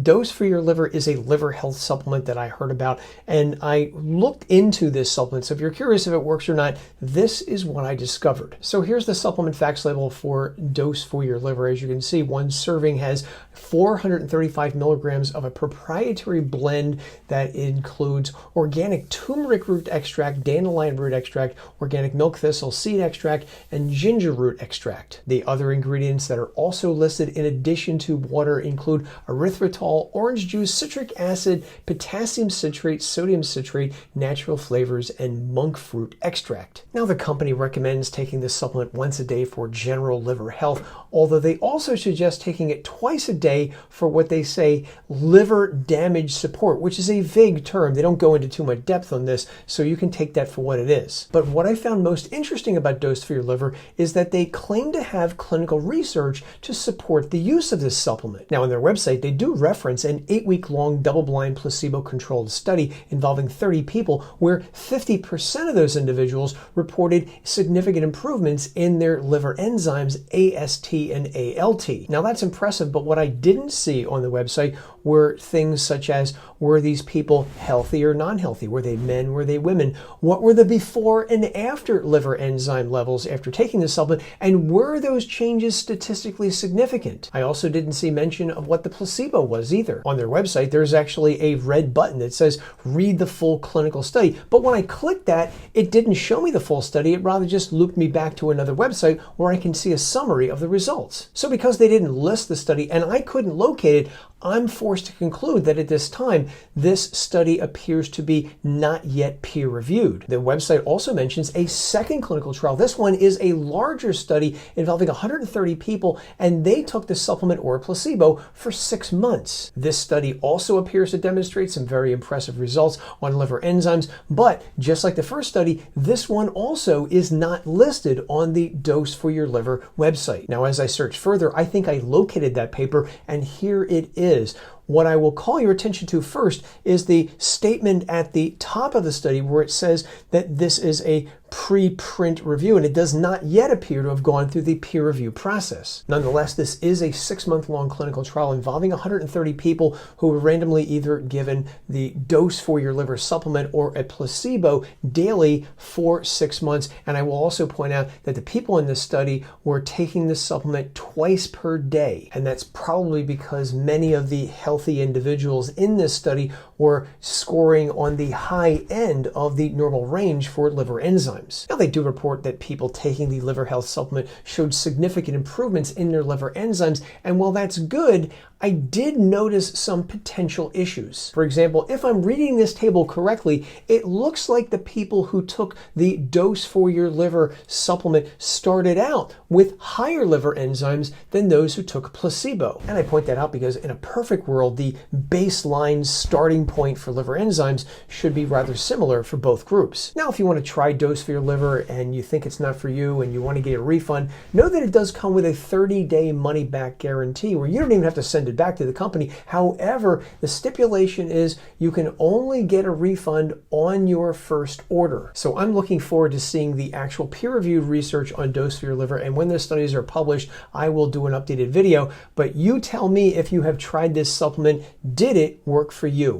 Dose for Your Liver is a liver health supplement that I heard about, and I looked into this supplement. So if you're curious if it works or not, this is what I discovered. So here's the supplement facts label for Dose for Your Liver. As you can see, one serving has 435 milligrams of a proprietary blend that includes organic turmeric root extract, dandelion root extract, organic milk thistle seed extract, and ginger root extract. The other ingredients that are also listed in addition to water include erythritol, orange juice, citric acid, potassium citrate, sodium citrate, natural flavors, and monk fruit extract. Now, the company recommends taking this supplement once a day for general liver health, although they also suggest taking it twice a day for what they say liver damage support, which is a vague term. They don't go into too much depth on this, so you can take that for what it is. But what I found most interesting about Dose for Your Liver is that they claim to have clinical research to support the use of this supplement. Now, on their website, they do reference an 8-week-long double-blind placebo-controlled study involving 30 people where 50% of those individuals reported significant improvements in their liver enzymes AST and ALT. Now, that's impressive, but what I didn't see on the website were things such as, were these people healthy or non-healthy? Were they men? Were they women? What were the before and after liver enzyme levels after taking the supplement? And were those changes statistically significant? I also didn't see mention of what the placebo was either. On their website, there's actually a red button that says, read the full clinical study. But when I clicked that, it didn't show me the full study. It rather just looped me back to another website where I can see a summary of the results. So because they didn't list the study and I couldn't locate it, I'm forced to conclude that at this time, this study appears to be not yet peer-reviewed. The website also mentions a second clinical trial. This one is a larger study involving 130 people, and they took the supplement or a placebo for 6 months. This study also appears to demonstrate some very impressive results on liver enzymes, but just like the first study, this one also is not listed on the Dose for Your Liver website. Now, as I searched further, I think I located that paper, and here it is. What I will call your attention to first is the statement at the top of the study where it says that this is a preprint review, and it does not yet appear to have gone through the peer review process. Nonetheless, this is a 6-month-long clinical trial involving 130 people who were randomly either given the Dose for Your Liver supplement or a placebo daily for 6 months. And I will also point out that the people in this study were taking this supplement twice per day. And that's probably because many of the healthy individuals in this study were scoring on the high end of the normal range for liver enzymes. Now, they do report that people taking the liver health supplement showed significant improvements in their liver enzymes, and while that's good, I did notice some potential issues. For example, if I'm reading this table correctly, it looks like the people who took the Dose for Your Liver supplement started out with higher liver enzymes than those who took placebo. And I point that out because in a perfect world, the baseline starting point for liver enzymes should be rather similar for both groups. Now, if you want to try Dose for Your Liver and you think it's not for you and you want to get a refund, know that it does come with a 30-day money-back guarantee where you don't even have to send it back to the company. However, the stipulation is you can only get a refund on your first order. So I'm looking forward to seeing the actual peer-reviewed research on Dose for Your Liver, and when the studies are published, I will do an updated video. But you tell me if you have tried this supplement, did it work for you?